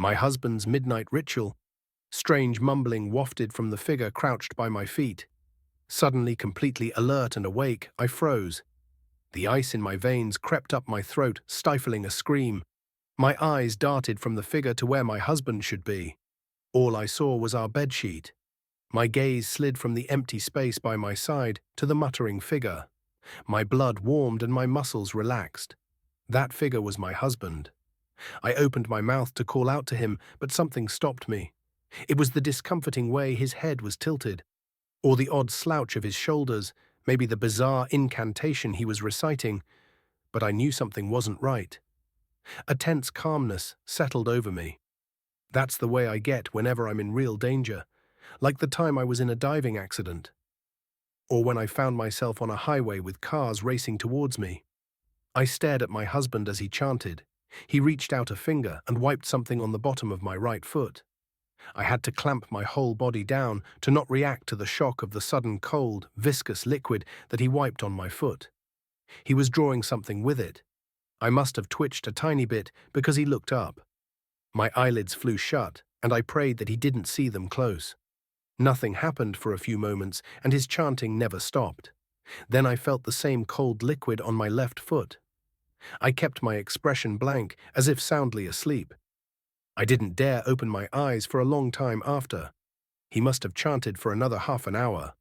My husband's midnight ritual. Strange mumbling wafted from the figure crouched by my feet. Suddenly completely alert and awake, I froze. The ice in my veins crept up my throat, stifling a scream. My eyes darted from the figure to where my husband should be. All I saw was our bedsheet. My gaze slid from the empty space by my side to the muttering figure. My blood warmed and my muscles relaxed. That figure was my husband. I opened my mouth to call out to him, but something stopped me. It was the discomforting way his head was tilted, or the odd slouch of his shoulders, maybe the bizarre incantation he was reciting, but I knew something wasn't right. A tense calmness settled over me. That's the way I get whenever I'm in real danger, like the time I was in a diving accident, or when I found myself on a highway with cars racing towards me. I stared at my husband as he chanted. He reached out a finger and wiped something on the bottom of my right foot. I had to clamp my whole body down to not react to the shock of the sudden cold, viscous liquid that he wiped on my foot. He was drawing something with it. I must have twitched a tiny bit because he looked up. My eyelids flew shut, and I prayed that he didn't see them close. Nothing happened for a few moments, and his chanting never stopped. Then I felt the same cold liquid on my left foot. I kept my expression blank, as if soundly asleep. I didn't dare open my eyes for a long time after. He must have chanted for another half an hour.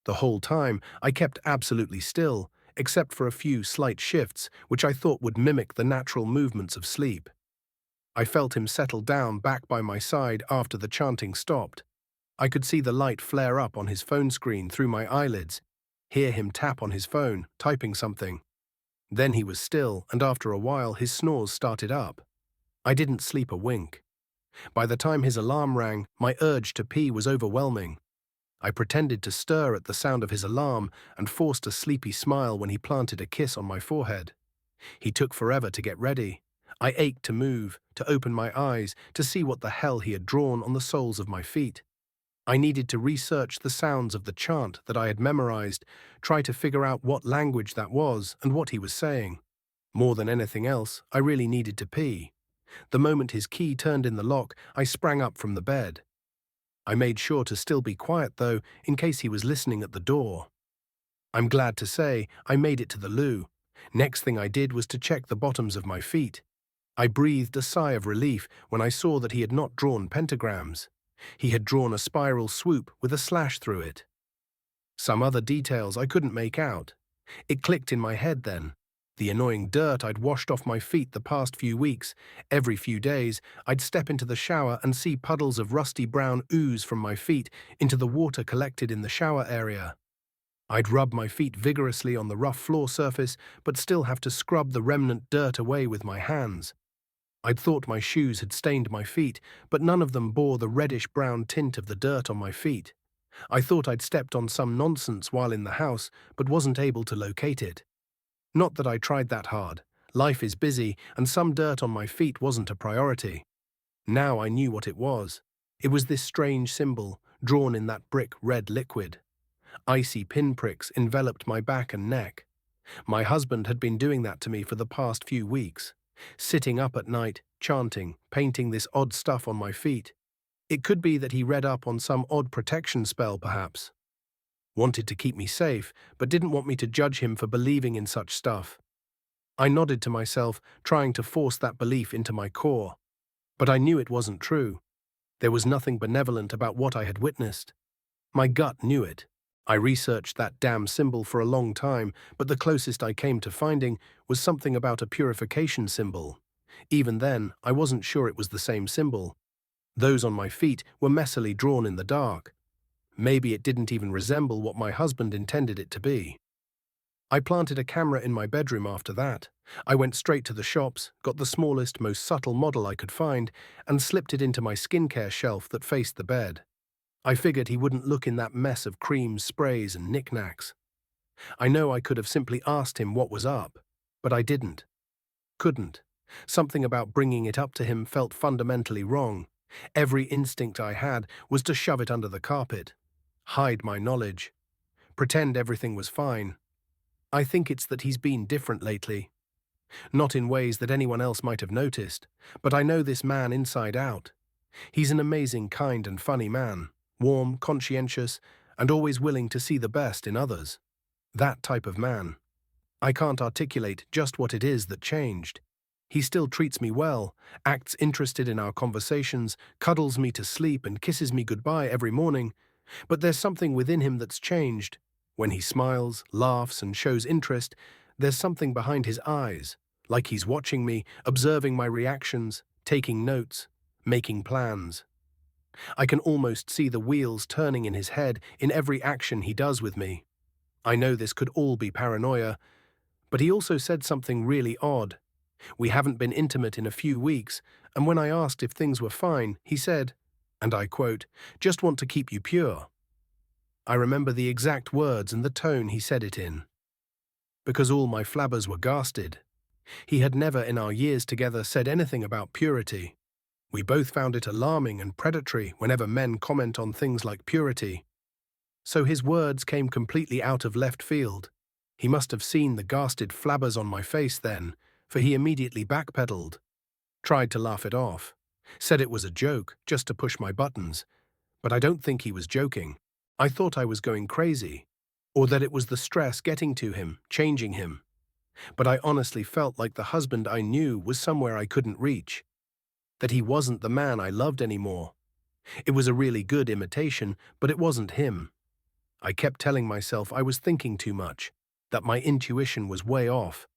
The whole time, I kept absolutely still, except for a few slight shifts, which I thought would mimic the natural movements of sleep. I felt him settle down back by my side after the chanting stopped. I could see the light flare up on his phone screen through my eyelids, hear him tap on his phone, typing something. Then he was still, and after a while his snores started up. I didn't sleep a wink. By the time his alarm rang, my urge to pee was overwhelming. I pretended to stir at the sound of his alarm and forced a sleepy smile when he planted a kiss on my forehead. He took forever to get ready. I ached to move, to open my eyes, to see what the hell he had drawn on the soles of my feet. I needed to research the sounds of the chant that I had memorized, try to figure out what language that was and what he was saying. More than anything else, I really needed to pee. The moment his key turned in the lock, I sprang up from the bed. I made sure to still be quiet, though, in case he was listening at the door. I'm glad to say I made it to the loo. Next thing I did was to check the bottoms of my feet. I breathed a sigh of relief when I saw that he had not drawn pentagrams. He had drawn a spiral swoop with a slash through it. Some other details I couldn't make out. It clicked in my head then. The annoying dirt I'd washed off my feet the past few weeks. Every few days, I'd step into the shower and see puddles of rusty brown ooze from my feet into the water collected in the shower area. I'd rub my feet vigorously on the rough floor surface, but still have to scrub the remnant dirt away with my hands. I'd thought my shoes had stained my feet, but none of them bore the reddish-brown tint of the dirt on my feet. I thought I'd stepped on some nonsense while in the house, but wasn't able to locate it. Not that I tried that hard. Life is busy, and some dirt on my feet wasn't a priority. Now I knew what it was. It was this strange symbol, drawn in that brick red liquid. Icy pinpricks enveloped my back and neck. My husband had been doing that to me for the past few weeks. Sitting up at night, chanting, painting this odd stuff on my feet. It could be that he read up on some odd protection spell, perhaps. Wanted to keep me safe, but didn't want me to judge him for believing in such stuff. I nodded to myself, trying to force that belief into my core. But I knew it wasn't true. There was nothing benevolent about what I had witnessed. My gut knew it. I researched that damn symbol for a long time, but the closest I came to finding was something about a purification symbol. Even then, I wasn't sure it was the same symbol. Those on my feet were messily drawn in the dark. Maybe it didn't even resemble what my husband intended it to be. I planted a camera in my bedroom after that. I went straight to the shops, got the smallest, most subtle model I could find, and slipped it into my skincare shelf that faced the bed. I figured he wouldn't look in that mess of creams, sprays, and knickknacks. I know I could have simply asked him what was up, but I didn't. Couldn't. Something about bringing it up to him felt fundamentally wrong. Every instinct I had was to shove it under the carpet. Hide my knowledge. Pretend everything was fine. I think it's that he's been different lately. Not in ways that anyone else might have noticed, but I know this man inside out. He's an amazing, kind and funny man, warm, conscientious, and always willing to see the best in others. That type of man. I can't articulate just what it is that changed. He still treats me well, acts interested in our conversations, cuddles me to sleep and kisses me goodbye every morning, but there's something within him that's changed. When he smiles, laughs, and shows interest, there's something behind his eyes, like he's watching me, observing my reactions, taking notes, making plans. I can almost see the wheels turning in his head in every action he does with me. I know this could all be paranoia, but he also said something really odd. We haven't been intimate in a few weeks, and when I asked if things were fine, he said, and I quote, "Just want to keep you pure." I remember the exact words and the tone he said it in. Because all my flabbers were gasted. He had never in our years together said anything about purity. We both found it alarming and predatory whenever men comment on things like purity. So his words came completely out of left field. He must have seen the gasted flabbers on my face then, for he immediately backpedaled, tried to laugh it off, said it was a joke just to push my buttons, but I don't think he was joking. I thought I was going crazy, or that it was the stress getting to him, changing him. But I honestly felt like the husband I knew was somewhere I couldn't reach, that he wasn't the man I loved anymore. It was a really good imitation, but it wasn't him. I kept telling myself I was thinking too much, that my intuition was way off.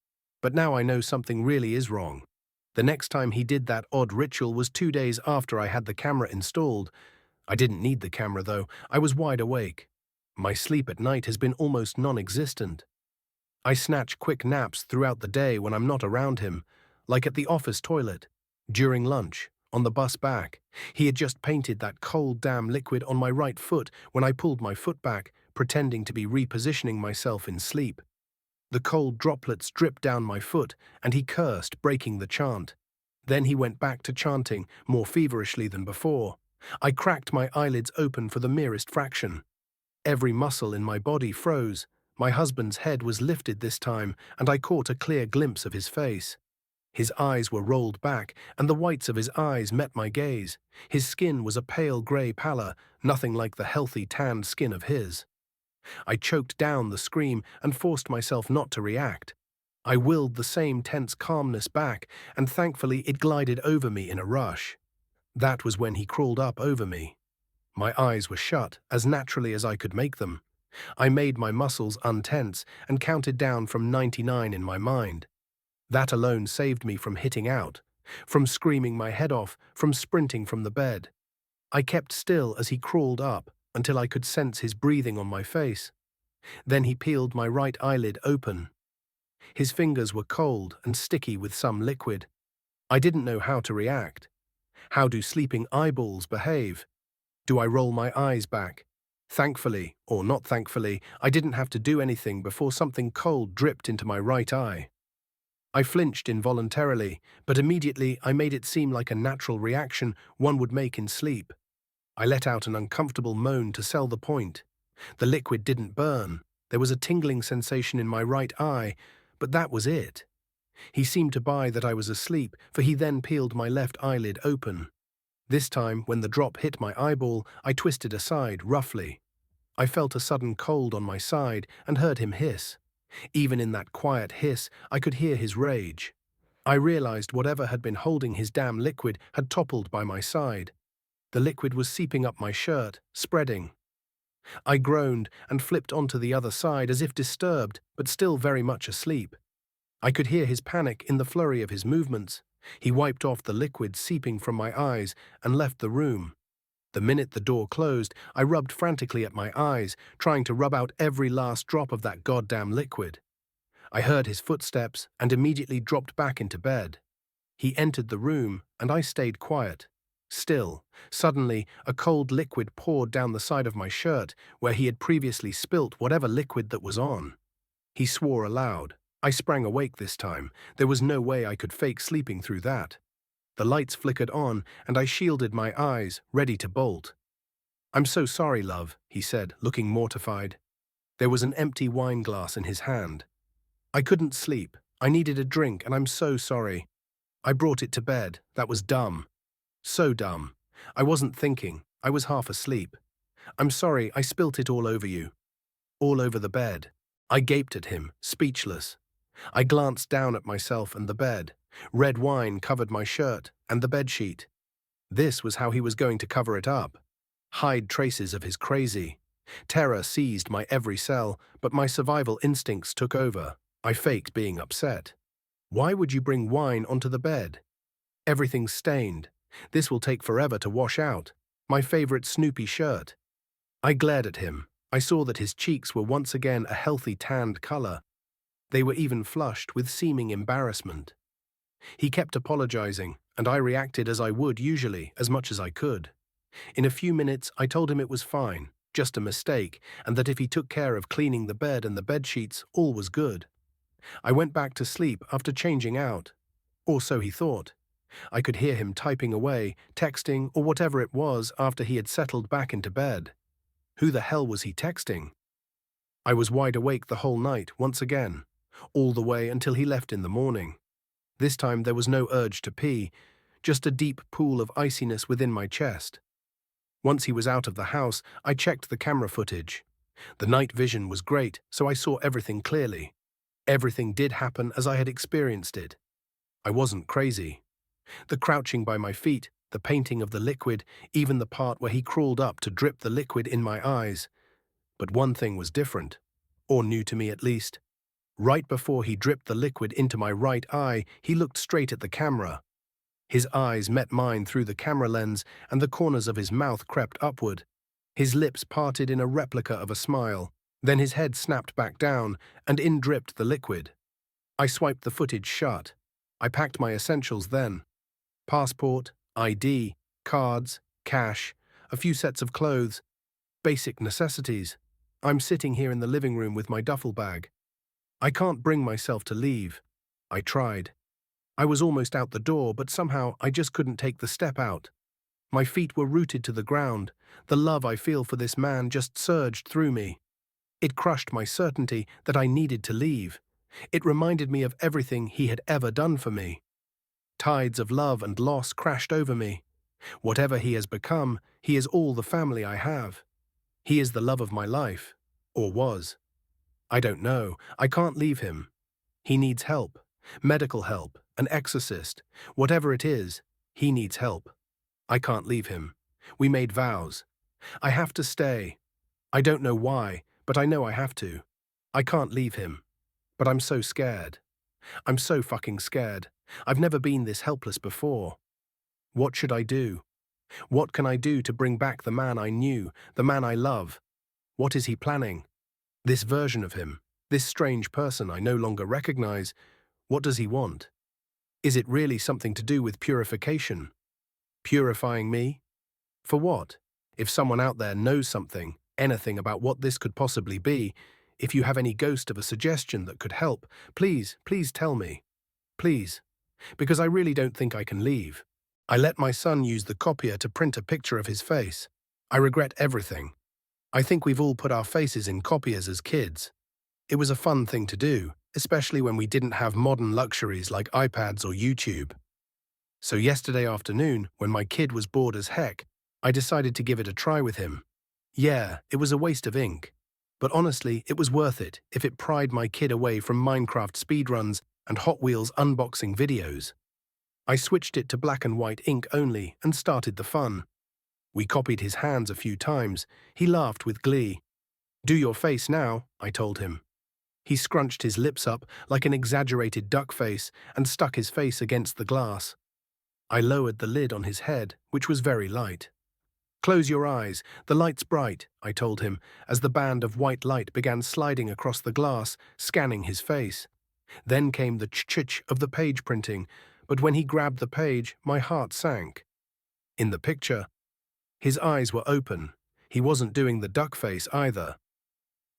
But now I know something really is wrong. The next time he did that odd ritual was 2 days after I had the camera installed. I didn't need the camera though, I was wide awake. My sleep at night has been almost non-existent. I snatch quick naps throughout the day when I'm not around him, like at the office toilet, during lunch, on the bus back. He had just painted that cold damn liquid on my right foot when I pulled my foot back, pretending to be repositioning myself in sleep. The cold droplets dripped down my foot, and he cursed, breaking the chant. Then he went back to chanting, more feverishly than before. I cracked my eyelids open for the merest fraction. Every muscle in my body froze. My husband's head was lifted this time, and I caught a clear glimpse of his face. His eyes were rolled back, and the whites of his eyes met my gaze. His skin was a pale grey pallor, nothing like the healthy tanned skin of his. I choked down the scream and forced myself not to react. I willed the same tense calmness back, and thankfully it glided over me in a rush. That was when he crawled up over me. My eyes were shut, as naturally as I could make them. I made my muscles untense and counted down from 99 in my mind. That alone saved me from hitting out, from screaming my head off, from sprinting from the bed. I kept still as he crawled up until I could sense his breathing on my face. Then he peeled my right eyelid open. His fingers were cold and sticky with some liquid. I didn't know how to react. How do sleeping eyeballs behave? Do I roll my eyes back? Thankfully, or not thankfully, I didn't have to do anything before something cold dripped into my right eye. I flinched involuntarily, but immediately I made it seem like a natural reaction one would make in sleep. I let out an uncomfortable moan to sell the point. The liquid didn't burn. There was a tingling sensation in my right eye, but that was it. He seemed to buy that I was asleep, for he then peeled my left eyelid open. This time, when the drop hit my eyeball, I twisted aside roughly. I felt a sudden cold on my side and heard him hiss. Even in that quiet hiss, I could hear his rage. I realized whatever had been holding his damn liquid had toppled by my side. The liquid was seeping up my shirt, spreading. I groaned and flipped onto the other side as if disturbed, but still very much asleep. I could hear his panic in the flurry of his movements. He wiped off the liquid seeping from my eyes and left the room. The minute the door closed, I rubbed frantically at my eyes, trying to rub out every last drop of that goddamn liquid. I heard his footsteps and immediately dropped back into bed. He entered the room, and I stayed quiet. Still, suddenly, a cold liquid poured down the side of my shirt, where he had previously spilt whatever liquid that was on. He swore aloud. I sprang awake this time. There was no way I could fake sleeping through that. The lights flickered on, and I shielded my eyes, ready to bolt. "I'm so sorry, love," he said, looking mortified. There was an empty wine glass in his hand. "I couldn't sleep. I needed a drink and I'm so sorry. I brought it to bed. That was dumb. So dumb. I wasn't thinking. I was half asleep. I'm sorry, I spilt it all over you. All over the bed. I gaped at him, speechless. I glanced down at myself and the bed. Red wine covered my shirt and the bedsheet. This was how he was going to cover it up. Hide traces of his crazy. Terror seized my every cell, but my survival instincts took over. I faked being upset. Why would you bring wine onto the bed? Everything's stained. This will take forever to wash out. My favorite Snoopy shirt. I glared at him. I saw that his cheeks were once again a healthy tanned color. They were even flushed with seeming embarrassment. He kept apologizing, and I reacted as I would usually, as much as I could. In a few minutes, I told him it was fine, just a mistake, and that if he took care of cleaning the bed and the bedsheets, all was good. I went back to sleep after changing out. Or so he thought. I could hear him typing away, texting, or whatever it was after he had settled back into bed. Who the hell was he texting? I was wide awake the whole night, once again, all the way until he left in the morning. This time there was no urge to pee, just a deep pool of iciness within my chest. Once he was out of the house, I checked the camera footage. The night vision was great, so I saw everything clearly. Everything did happen as I had experienced it. I wasn't crazy. The crouching by my feet, the painting of the liquid, even the part where he crawled up to drip the liquid in my eyes. But one thing was different, or new to me at least. Right before he dripped the liquid into my right eye, he looked straight at the camera. His eyes met mine through the camera lens, and the corners of his mouth crept upward. His lips parted in a replica of a smile. Then his head snapped back down, and in dripped the liquid. I swiped the footage shut. I packed my essentials then. Passport, ID, cards, cash, a few sets of clothes. Basic necessities. I'm sitting here in the living room with my duffel bag. I can't bring myself to leave. I tried. I was almost out the door, but somehow I just couldn't take the step out. My feet were rooted to the ground. The love I feel for this man just surged through me. It crushed my certainty that I needed to leave. It reminded me of everything he had ever done for me. Tides of love and loss crashed over me. Whatever he has become, he is all the family I have. He is the love of my life. Or was. I don't know. I can't leave him. He needs help. Medical help. An exorcist. Whatever it is, he needs help. I can't leave him. We made vows. I have to stay. I don't know why, but I know I have to. I can't leave him. But I'm so scared. I'm so fucking scared. I've never been this helpless before. What should I do? What can I do to bring back the man I knew, the man I love? What is he planning? This version of him, this strange person I no longer recognize, what does he want? Is it really something to do with purification? Purifying me? For what? If someone out there knows something, anything about what this could possibly be, if you have any ghost of a suggestion that could help, please tell me. Please. Because I really don't think I can leave. I let my son use the copier to print a picture of his face. I regret everything. I think we've all put our faces in copiers as kids. It was a fun thing to do, especially when we didn't have modern luxuries like iPads or YouTube. So yesterday afternoon, when my kid was bored as heck, I decided to give it a try with him. Yeah, it was a waste of ink. But honestly, it was worth it if it pried my kid away from Minecraft speedruns and Hot Wheels unboxing videos. I switched it to black and white ink only and started the fun. We copied his hands a few times. He laughed with glee. Do your face now, I told him. He scrunched his lips up like an exaggerated duck face and stuck his face against the glass. I lowered the lid on his head, which was very light. Close your eyes, the light's bright, I told him, as the band of white light began sliding across the glass, scanning his face. Then came the ch-ch of the page printing, but when he grabbed the page, my heart sank. In the picture, his eyes were open. He wasn't doing the duck face either.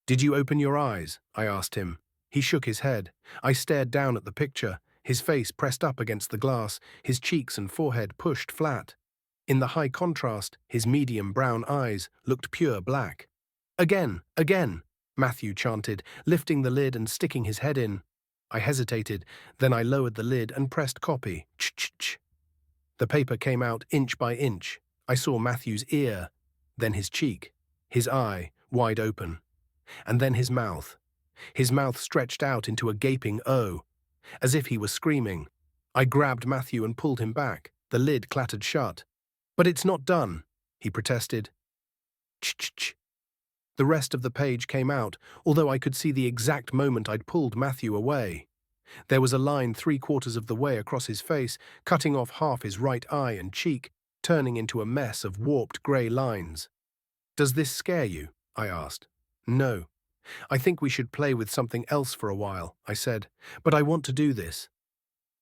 Did you open your eyes? I asked him. He shook his head. I stared down at the picture, his face pressed up against the glass, his cheeks and forehead pushed flat. In the high contrast, his medium brown eyes looked pure black. Again, again, Matthew chanted, lifting the lid and sticking his head in. I hesitated, then I lowered the lid and pressed copy. Ch-ch-ch. The paper came out inch by inch. I saw Matthew's ear, then his cheek, his eye, wide open, and then his mouth. His mouth stretched out into a gaping O, as if he was screaming. I grabbed Matthew and pulled him back. The lid clattered shut. "But it's not done," he protested. Ch-ch-ch. The rest of the page came out, although I could see the exact moment I'd pulled Matthew away. There was a line 3/4 of the way across his face, cutting off half his right eye and cheek, turning into a mess of warped grey lines. "Does this scare you?" I asked. "No. I think we should play with something else for a while," I said, "but I want to do this."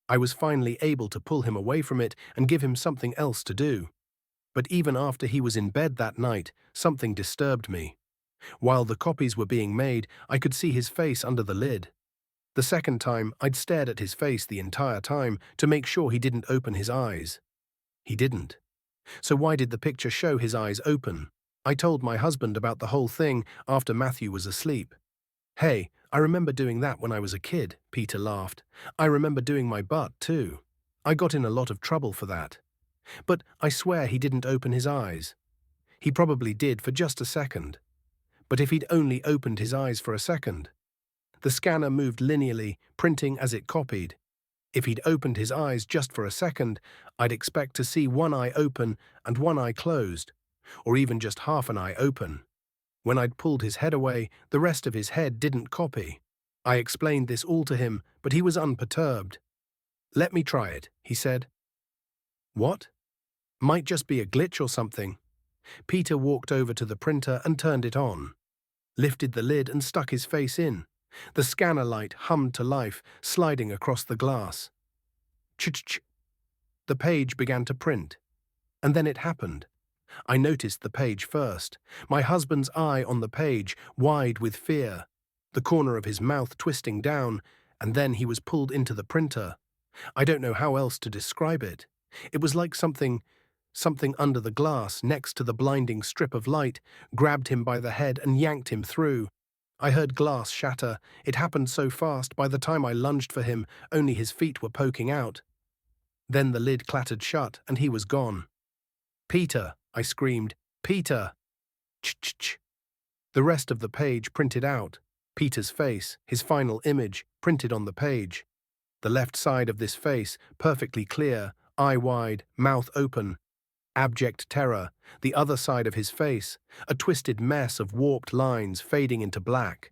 I was finally able to pull him away from it and give him something else to do. But even after he was in bed that night, something disturbed me. While the copies were being made, I could see his face under the lid. The second time, I'd stared at his face the entire time to make sure he didn't open his eyes. He didn't. So why did the picture show his eyes open? I told my husband about the whole thing after Matthew was asleep. "Hey, I remember doing that when I was a kid," Peter laughed. "I remember doing my butt, too. I got in a lot of trouble for that. But I swear he didn't open his eyes. He probably did for just a second. But if he'd only opened his eyes for a second." The scanner moved linearly, printing as it copied. If he'd opened his eyes just for a second, I'd expect to see one eye open and one eye closed, or even just half an eye open. When I'd pulled his head away, the rest of his head didn't copy. I explained this all to him, but he was unperturbed. "Let me try it," he said. "What? Might just be a glitch or something." Peter walked over to the printer and turned it on, lifted the lid and stuck his face in. The scanner light hummed to life, sliding across the glass. Ch-ch-ch. The page began to print. And then it happened. I noticed the page first, my husband's eye on the page, wide with fear, the corner of his mouth twisting down, and then he was pulled into the printer. I don't know how else to describe it. It was like something under the glass next to the blinding strip of light grabbed him by the head and yanked him through. I heard glass shatter. It happened so fast, by the time I lunged for him, only his feet were poking out. Then the lid clattered shut, and he was gone. "Peter!" I screamed. "Peter!" Ch-ch-ch. The rest of the page printed out. Peter's face, his final image, printed on the page. The left side of this face, perfectly clear, eye wide, mouth open. Abject terror. The other side of his face, a twisted mess of warped lines fading into black.